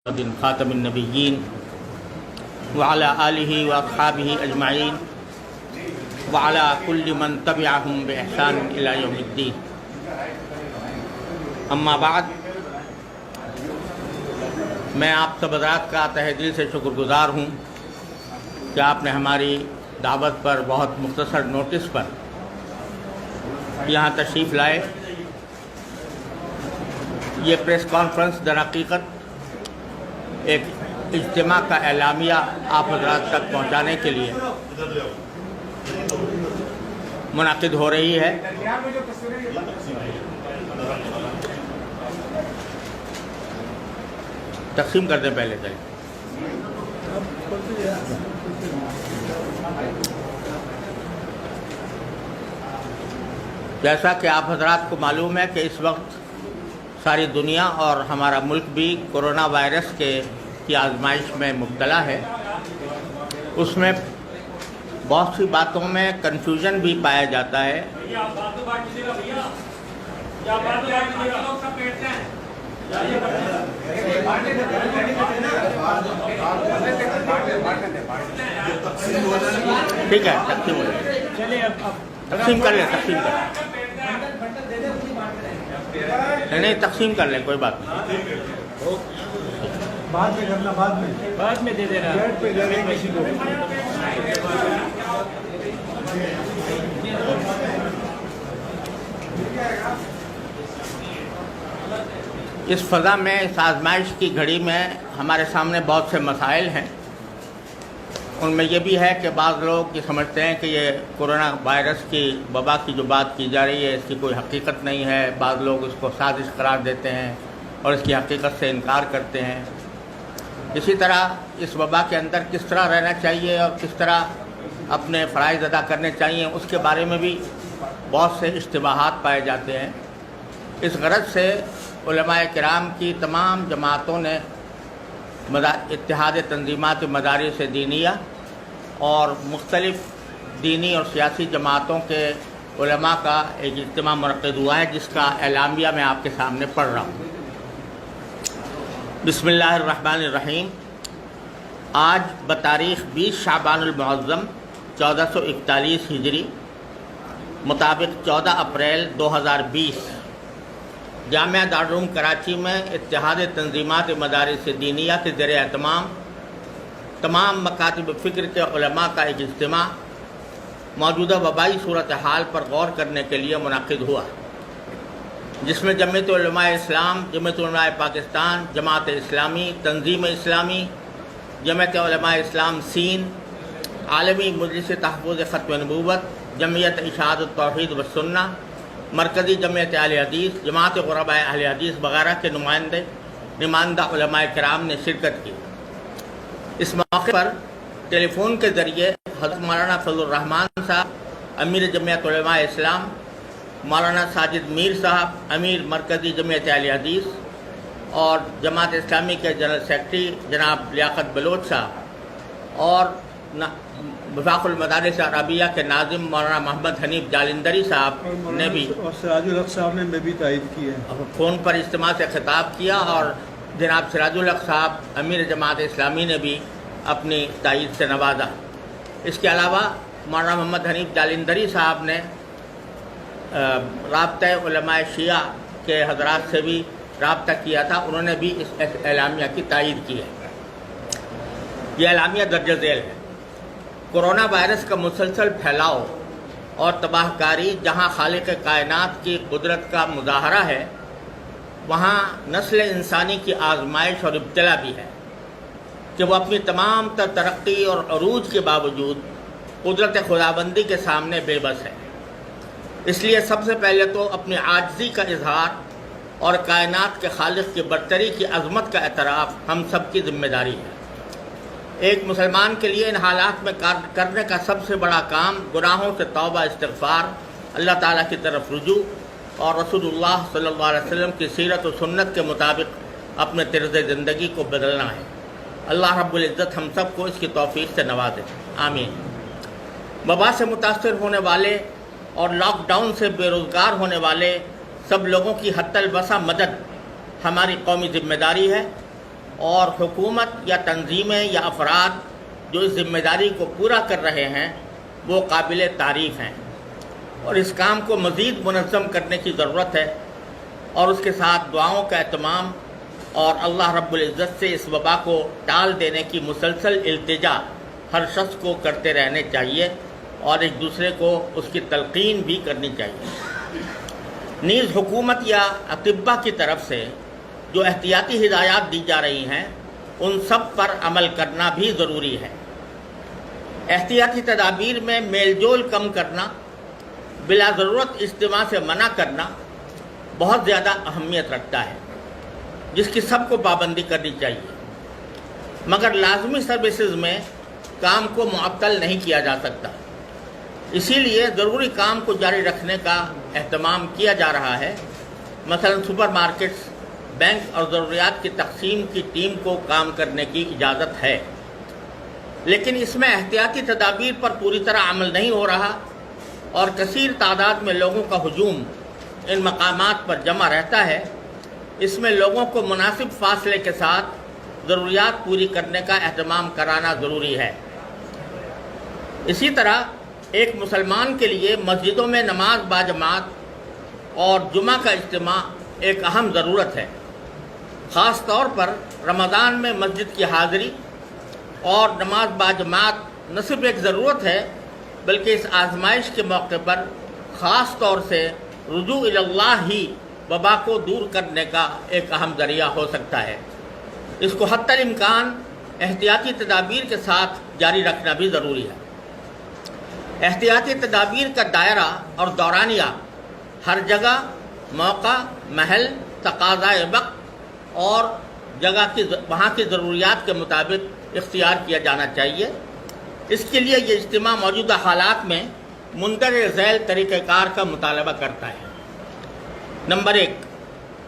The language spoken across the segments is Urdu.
محمد خاتم النبیین وعلی آلہ واصحابہ اجمعین وعلی کل من تبعہم بإحسان الی یوم الدین۔ اما بعد، میں آپ سب حضرات کا تہہ دل سے شکر گزار ہوں کہ آپ نے ہماری دعوت پر بہت مختصر نوٹس پر یہاں تشریف لائے۔ یہ پریس کانفرنس در حقیقت ایک اجتماع کا اعلامیہ آپ حضرات تک پہنچانے کے لیے منعقد ہو رہی ہے۔ تقسیم کر دیں پہلے چلیں۔ جیسا کہ آپ حضرات کو معلوم ہے کہ اس وقت ساری دنیا اور ہمارا ملک بھی کورونا وائرس کی آزمائش میں مبتلا ہے۔ اس میں بہت سی باتوں میں کنفیوژن بھی پایا جاتا ہے۔ ٹھیک ہے، تقسیم کر لیں، نہیں تقسیم کر لیں، کوئی بات نہیں، بعد میں کرنا، بعد میں دے دینا، کسی کو۔ اس فضا میں، اس آزمائش کی گھڑی میں ہمارے سامنے بہت سے مسائل ہیں۔ ان میں یہ بھی ہے کہ بعض لوگ یہ سمجھتے ہیں کہ یہ کورونا وائرس کی وبا کی جو بات کی جا رہی ہے اس کی کوئی حقیقت نہیں ہے۔ بعض لوگ اس کو سازش قرار دیتے ہیں اور اس کی حقیقت سے انکار کرتے ہیں۔ اسی طرح اس وبا کے اندر کس طرح رہنا چاہیے اور کس طرح اپنے فرائض ادا کرنے چاہیے، اس کے بارے میں بھی بہت سے اشتباہات پائے جاتے ہیں۔ اس غرض سے علماء کرام کی تمام جماعتوں نے اتحاد تنظیمات مدارس دینیہ اور مختلف دینی اور سیاسی جماعتوں کے علماء کا ایک اجتماع منعقد ہوا ہے، جس کا اعلامیہ میں آپ کے سامنے پڑھ رہا ہوں۔ بسم اللہ الرحمن الرحیم۔ آج بتاریخ 20 شعبان المعظم 1441 ہجری مطابق 14 اپریل 2020 جامعہ دارالعلوم کراچی میں اتحاد تنظیمات مدارس دینیہ کے زیر اہتمام تمام مکاتب فکر کے علماء کا ایک اجتماع موجودہ وبائی صورتحال پر غور کرنے کے لیے منعقد ہوا، جس میں جمعیت علماء اسلام، جمعیت علماء پاکستان، جماعت اسلامی، تنظیم اسلامی، جمعیت علماء اسلام سندھ، عالمی مجلس تحفظ ختم نبوت، جمعیت اشاعت التوحید والسنہ، مرکزی جمعیت اہل حدیث، جماعت غرباء اہل حدیث وغیرہ کے نمائندہ علماء کرام نے شرکت کی۔ اس موقع پر ٹیلی فون کے ذریعے حضرت مولانا فضل الرحمان صاحب امیر جمعیت علماء اسلام، مولانا ساجد میر صاحب امیر مرکزی جمعیت اہل حدیث اور جماعت اسلامی کے جنرل سیکرٹری جناب لیاقت بلوچ صاحب اور وفاق المدارس عربیہ کے ناظم مولانا محمد حنیف جالندری صاحب نے بھی، اور سراج الحق صاحب نے بھی تائید کی ہے، فون پر اجتماع سے خطاب کیا، اور جناب سراج الحق صاحب امیر جماعت اسلامی نے بھی اپنی تائید سے نوازا۔ اس کے علاوہ مولانا محمد حنیف جالندری صاحب نے رابطہ علماء شیعہ کے حضرات سے بھی رابطہ کیا تھا، انہوں نے بھی اس اعلامیہ کی تائید کی ہے۔ یہ اعلامیہ درج ذیل ہے۔ کورونا وائرس کا مسلسل پھیلاؤ اور تباہ کاری جہاں خالق کائنات کی قدرت کا مظاہرہ ہے، وہاں نسل انسانی کی آزمائش اور ابتلا بھی ہے کہ وہ اپنی تمام تر ترقی اور عروج کے باوجود قدرت خداوندی کے سامنے بے بس ہے۔ اس لیے سب سے پہلے تو اپنی عاجزی کا اظہار اور کائنات کے خالق کی برتری کی عظمت کا اعتراف ہم سب کی ذمہ داری ہے۔ ایک مسلمان کے لیے ان حالات میں کرنے کا سب سے بڑا کام گناہوں سے توبہ استغفار، اللہ تعالیٰ کی طرف رجوع اور رسول اللہ صلی اللہ علیہ وسلم کی سیرت و سنت کے مطابق اپنے طرز زندگی کو بدلنا ہے۔ اللہ رب العزت ہم سب کو اس کی توفیق سے نوازے، آمین۔ وبا سے متاثر ہونے والے اور لاک ڈاؤن سے بے روزگار ہونے والے سب لوگوں کی حتی الوسع مدد ہماری قومی ذمہ داری ہے۔ اور حکومت یا تنظیمیں یا افراد جو اس ذمہ داری کو پورا کر رہے ہیں وہ قابل تعریف ہیں، اور اس کام کو مزید منظم کرنے کی ضرورت ہے، اور اس کے ساتھ دعاؤں کا اہتمام اور اللہ رب العزت سے اس وبا کو ٹال دینے کی مسلسل التجا ہر شخص کو کرتے رہنے چاہیے، اور ایک دوسرے کو اس کی تلقین بھی کرنی چاہیے۔ نیز حکومت یا اطباء کی طرف سے جو احتیاطی ہدایات دی جا رہی ہیں ان سب پر عمل کرنا بھی ضروری ہے۔ احتیاطی تدابیر میں میل جول کم کرنا، بلا ضرورت اجتماع سے منع کرنا بہت زیادہ اہمیت رکھتا ہے، جس کی سب کو پابندی کرنی چاہیے، مگر لازمی سروسز میں کام کو معطل نہیں کیا جا سکتا، اسی لیے ضروری کام کو جاری رکھنے کا اہتمام کیا جا رہا ہے۔ مثلا سپر مارکیٹس، بینک اور ضروریات کی تقسیم کی ٹیم کو کام کرنے کی اجازت ہے، لیکن اس میں احتیاطی تدابیر پر پوری طرح عمل نہیں ہو رہا، اور کثیر تعداد میں لوگوں کا ہجوم ان مقامات پر جمع رہتا ہے۔ اس میں لوگوں کو مناسب فاصلے کے ساتھ ضروریات پوری کرنے کا اہتمام کرانا ضروری ہے۔ اسی طرح ایک مسلمان کے لیے مسجدوں میں نماز باجماعت اور جمعہ کا اجتماع ایک اہم ضرورت ہے، خاص طور پر رمضان میں مسجد کی حاضری اور نماز باجماعت نہ صرف ایک ضرورت ہے بلکہ اس آزمائش کے موقع پر خاص طور سے رجوع الی اللہ ہی وبا کو دور کرنے کا ایک اہم ذریعہ ہو سکتا ہے۔ اس کو حتی الامکان احتیاطی تدابیر کے ساتھ جاری رکھنا بھی ضروری ہے۔ احتیاطی تدابیر کا دائرہ اور دورانیہ ہر جگہ، موقع، محل، تقاضۂ وقت اور جگہ کی وہاں کی ضروریات کے مطابق اختیار کیا جانا چاہیے۔ اس کے لیے یہ اجتماع موجودہ حالات میں مندرجہ ذیل طریقہ کار کا مطالبہ کرتا ہے۔ نمبر 1،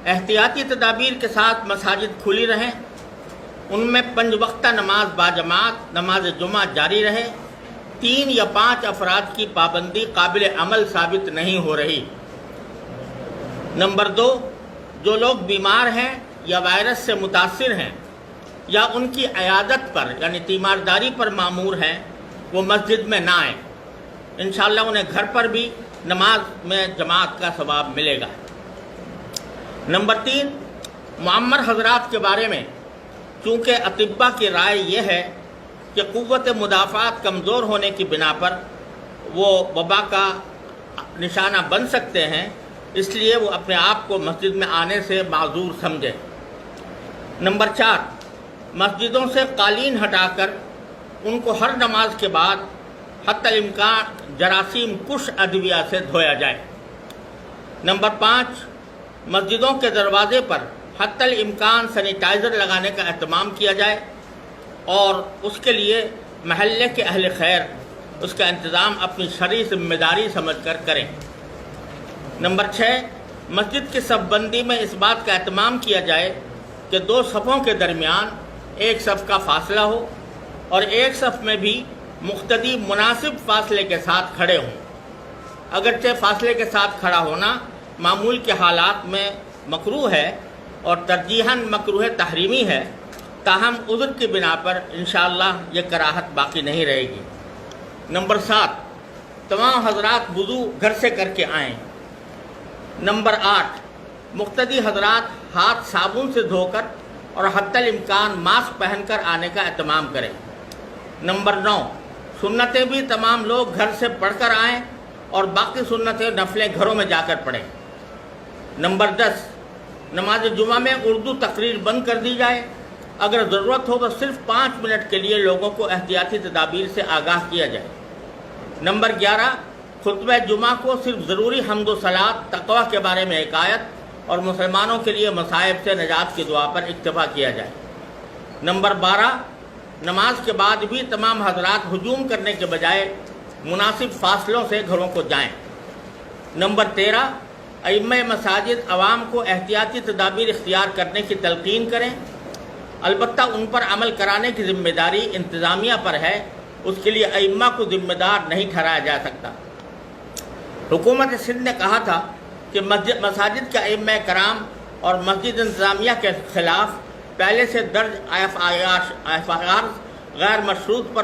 احتیاطی تدابیر کے ساتھ مساجد کھلی رہیں، ان میں 5 وقتہ نماز باجماعت نماز جمعہ جاری رہے، 3 یا 5 افراد کی پابندی قابل عمل ثابت نہیں ہو رہی۔ نمبر 2، جو لوگ بیمار ہیں یا وائرس سے متاثر ہیں یا ان کی عیادت پر یعنی تیمارداری پر مامور ہیں وہ مسجد میں نہ آئیں، انشاءاللہ انہیں گھر پر بھی نماز میں جماعت کا ثواب ملے گا۔ نمبر 3، معمر حضرات کے بارے میں چونکہ اطباء کی رائے یہ ہے کہ قوت مدافعت کمزور ہونے کی بنا پر وہ وبا کا نشانہ بن سکتے ہیں، اس لیے وہ اپنے آپ کو مسجد میں آنے سے معذور سمجھے۔ نمبر 4، مسجدوں سے قالین ہٹا کر ان کو ہر نماز کے بعد حتی الامکان جراثیم کش ادویہ سے دھویا جائے۔ نمبر 5، مسجدوں کے دروازے پر حتی الامکان سینیٹائزر لگانے کا اہتمام کیا جائے، اور اس کے لیے محلے کے اہل خیر اس کا انتظام اپنی شرعی ذمہ داری سمجھ کر کریں۔ نمبر 6، مسجد کی صف بندی میں اس بات کا اہتمام کیا جائے کہ 2 صفوں کے درمیان ایک صف کا فاصلہ ہو، اور ایک صف میں بھی مقتدی مناسب فاصلے کے ساتھ کھڑے ہوں۔ اگرچہ فاصلے کے ساتھ کھڑا ہونا معمول کے حالات میں مکروہ ہے اور ترجیحاً مکروہ تحریمی ہے، تاہم عذر کی بنا پر انشاءاللہ یہ کراہت باقی نہیں رہے گی۔ نمبر 7، تمام حضرات وضو گھر سے کر کے آئیں۔ نمبر 8، مقتدی حضرات ہاتھ صابن سے دھو کر اور حتی الامکان ماسک پہن کر آنے کا اہتمام کریں۔ نمبر 9، سنتیں بھی تمام لوگ گھر سے پڑھ کر آئیں اور باقی سنتیں نفلیں گھروں میں جا کر پڑھیں۔ نمبر 10، نماز جمعہ میں اردو تقریر بند کر دی جائے، اگر ضرورت ہو تو صرف 5 منٹ کے لیے لوگوں کو احتیاطی تدابیر سے آگاہ کیا جائے۔ نمبر 11، خطبہ جمعہ کو صرف ضروری حمد و صلات، تقویٰ کے بارے میں ایک آیت اور مسلمانوں کے لیے مصائب سے نجات کی دعا پر اکتفا کیا جائے۔ نمبر 12، نماز کے بعد بھی تمام حضرات ہجوم کرنے کے بجائے مناسب فاصلوں سے گھروں کو جائیں۔ نمبر 13، ائمہ مساجد عوام کو احتیاطی تدابیر اختیار کرنے کی تلقین کریں، البتہ ان پر عمل کرانے کی ذمہ داری انتظامیہ پر ہے، اس کے لیے ائمہ کو ذمہ دار نہیں ٹھہرایا جا سکتا۔ حکومت سندھ نے کہا تھا کہ مساجد کے ائمہ کرام اور مسجد انتظامیہ کے خلاف پہلے سے درج FIR غیر مشروط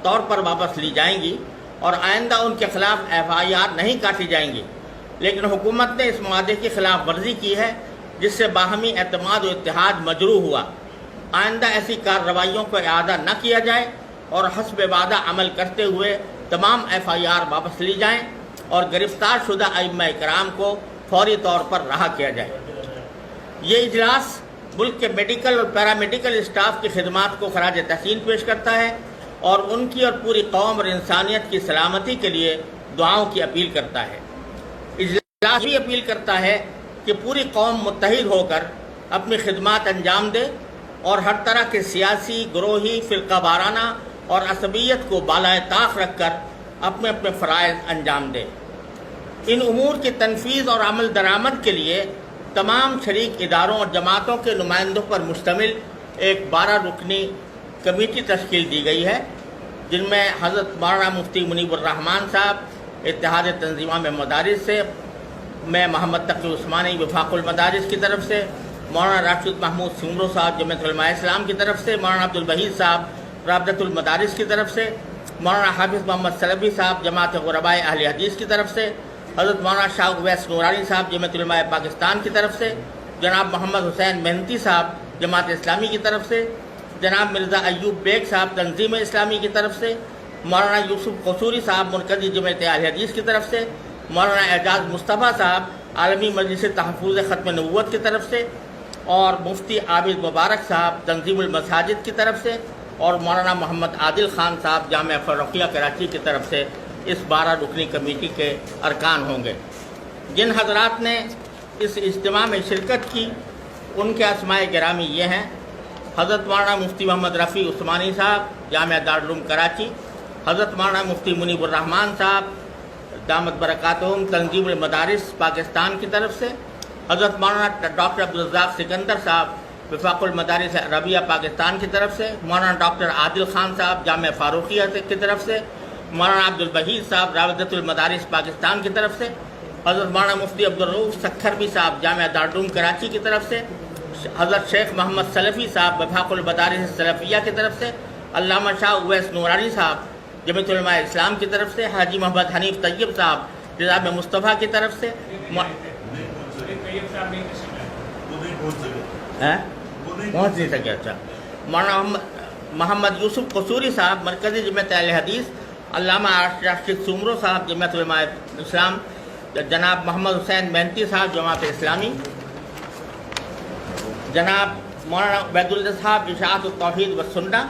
طور پر واپس لی جائیں گی اور آئندہ ان کے خلاف FIR نہیں کاٹی جائیں گی، لیکن حکومت نے اس معاہدے کی خلاف ورزی کی ہے جس سے باہمی اعتماد و اتحاد مجروح ہوا۔ آئندہ ایسی کارروائیوں کو اعادہ نہ کیا جائے اور حسب وعدہ عمل کرتے ہوئے تمام FIR واپس لی جائیں اور گرفتار شدہ ائمہ کرام کو فوری طور پر رہا کیا جائے۔ یہ اجلاس ملک کے میڈیکل اور پیرامیڈیکل اسٹاف کی خدمات کو خراج تحسین پیش کرتا ہے اور ان کی اور پوری قوم اور انسانیت کی سلامتی کے لیے دعاؤں کی اپیل کرتا ہے۔ اجلاس بھی اپیل کرتا ہے کہ پوری قوم متحد ہو کر اپنی خدمات انجام دے اور ہر طرح کے سیاسی، گروہی، فرقہ وارانہ اور عصبیت کو بالائے طاق رکھ کر اپنے اپنے فرائض انجام دے۔ ان امور کی تنفیذ اور عمل درآمد کے لیے تمام شریک اداروں اور جماعتوں کے نمائندوں پر مشتمل ایک 12 رکنی کمیٹی تشکیل دی گئی ہے، جن میں حضرت مولانا مفتی منیب الرحمان صاحب اتحاد تنظیمہ مدارس سے، میں محمد تقی عثمانی وفاق المدارس کی طرف سے، مولانا راشد محمود سمرو صاحب جمعیت علماء اسلام کی طرف سے، مولانا عبدالوحید صاحب رابطۃ المدارس کی طرف سے، مولانا حافظ محمد سلفی صاحب جماعت غرباء اہل حدیث کی طرف سے، حضرت مولانا شاہ اویس نورانی صاحب جمعیت علماء پاکستان کی طرف سے، جناب محمد حسین محنتی صاحب جماعت اسلامی کی طرف سے، جناب مرزا ایوب بیگ صاحب تنظیم اسلامی کی طرف سے، مولانا یوسف قصوری صاحب مرکزی جمعیت اہل حدیث کی طرف سے، مولانا اعجاز مصطفیٰ صاحب عالمی مجلس تحفظ ختم نبوت کی طرف سے، اور مفتی عابد مبارک صاحب تنظیم المساجد کی طرف سے، اور مولانا محمد عادل خان صاحب جامعہ فاروقیہ کراچی کی طرف سے اس 12 رکنی کمیٹی کے ارکان ہوں گے۔ جن حضرات نے اس اجتماع میں شرکت کی ان کے اسماء گرامی یہ ہیں: حضرت مولانا مفتی محمد رفیع عثمانی صاحب جامعہ دارالعلوم کراچی، حضرت مولانا مفتی منیب الرحمان صاحب دامت برکاتہم تنظیم المدارس پاکستان کی طرف سے، حضرت مولانا ڈاکٹر عبدالرزاق سکندر صاحب وفاق المدارس عربیہ پاکستان کی طرف سے، مولانا ڈاکٹر عادل خان صاحب جامعہ فاروقیہ کی طرف سے، مولانا عبدالوحید صاحب رابطۃ المدارس پاکستان کی طرف سے، حضرت مولانا مفتی عبدالرؤوف سکھروی صاحب جامعہ دارالعلوم کراچی کی طرف سے، حضرت شیخ محمد سلفی صاحب وفاق المدارس سلفیہ کی طرف سے، علامہ شاہ اویس نورانی صاحب جمعیت علماء اسلام کی طرف سے، حاجی محمد حنیف طیب صاحب نظام مصطفیٰ کی طرف سے، پہنچ نہیں سکے، اچھا، مولانا محمد یوسف قصوری صاحب مرکزی جمعیت اہل حدیث، علامہ راشد سمرو صاحب جمعیت علماء اسلام، جناب محمد حسین محنتی صاحب جماعت اسلامی، جناب مولانا عبید اللہ صاحب اشاعت التوحید والسنہ،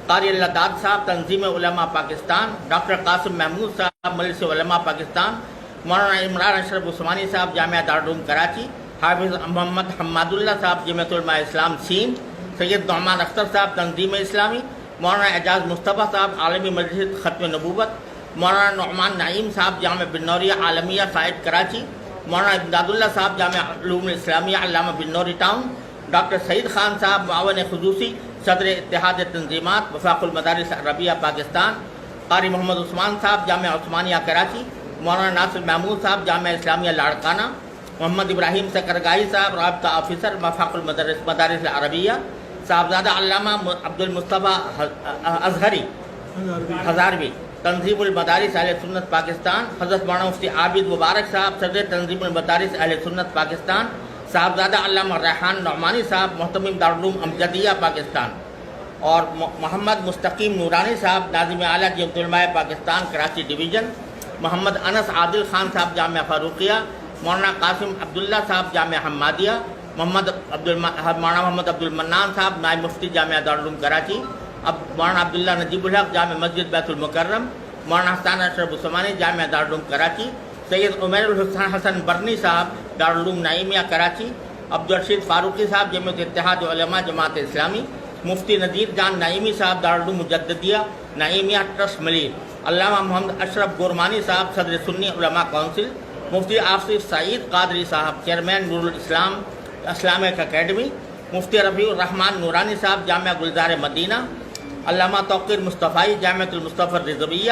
قاری اللہ داد صاحب تنظیم علماء پاکستان، ڈاکٹر قاسم محمود صاحب مجلس علماء پاکستان، مولانا عمران اشرف عثمانی صاحب جامعہ دارالعلوم کراچی، حافظ محمد حماد اللہ صاحب جمعیت علماء اسلام سندھ، سید نعمان اختر صاحب تنظیم اسلامی، مولانا اعجاز مصطفیٰ صاحب عالمی مجلس ختم نبوت، مولانا نعمان نعیم صاحب جامعہ بن نوریہ عالمیہ سائٹ کراچی، مولانا امداد اللہ صاحب جامعہ علوم اسلامیہ علامہ بن نوری ٹاؤن، ڈاکٹر سعید خان صاحب معاون خصوصی صدر اتحاد تنظیمات وفاق المدارس عربیہ پاکستان، قاری محمد عثمان صاحب جامعہ عثمانیہ کراچی، مولانا ناصر محمود صاحب جامعہ اسلامیہ لاڑکانہ، محمد ابراہیم سکرگاہی صاحب رابطہ آفیسر وفاق المدارس عربیہ، صاحبزادہ علامہ عبد المصطفیٰ اظہری ہزاروی تنظیم المدارس اہل سنت پاکستان، حضرت مولانا مفتی عابد مبارک صاحب صدر تنظیم المدارس اہل سنت پاکستان، صاحبزادہ علامہ ریحان نعمانی صاحب محتمم دارالعلوم امجدیہ پاکستان، اور محمد مستقیم نورانی صاحب ناظم اعلیٰ جمعیت علماء پاکستان کراچی ڈویژن، محمد انس عادل خان صاحب جامعہ فاروقیہ، مولانا قاسم عبداللہ صاحب جامعہ حمادیہ، مولانا محمد عبد المنان صاحب نائب مفتی جامعہ دارالعلوم کراچی، مولانا عبداللہ نجیب الحق جامع مسجد بیت المکرم، مولانا حسان اشرف عثمانی جامعہ دارالعلوم کراچی، سید عمیر الحسن حسن برنی صاحب دارالعلوم نعیمیہ کراچی، عبدالرشید فاروقی صاحب جمعیت اتحاد علماء جماعت اسلامی، مفتی نذیر جان نعیمی صاحب دارالعلوم مجددیہ نعیمیہ ٹرسٹ ملیر، علامہ محمد اشرف گورمانی صاحب صدر سنی علماء کونسل، مفتی آصف سعید قادری صاحب چیئرمین نور الاسلام اسلامک اکیڈمی، مفتی رفیع الرحمان نورانی صاحب جامعہ گلزار مدینہ، علامہ توقیر مصطفی جامعۃ المصطفی الرضویہ،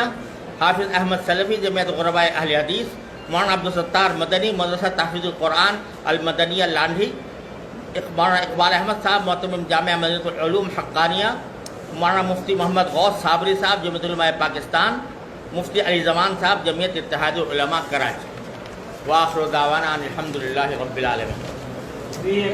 حافظ احمد سلفی جمعیت غرباء اہل حدیث، مولانا عبدالستار مدنی مدرسہ تحفیظ القرآن المدنیہ لانڈھی، مولانا اقبال احمد صاحب محتمم جامعہ مدینہ العلوم حقانیہ، مولانا مفتی محمد غوث صابری صاحب جمعیت علماء پاکستان، مفتی علی زمان صاحب جمعیت اتحاد العلماء کراچی۔ وآخر دعوانا ان الحمد للہ رب العالمین۔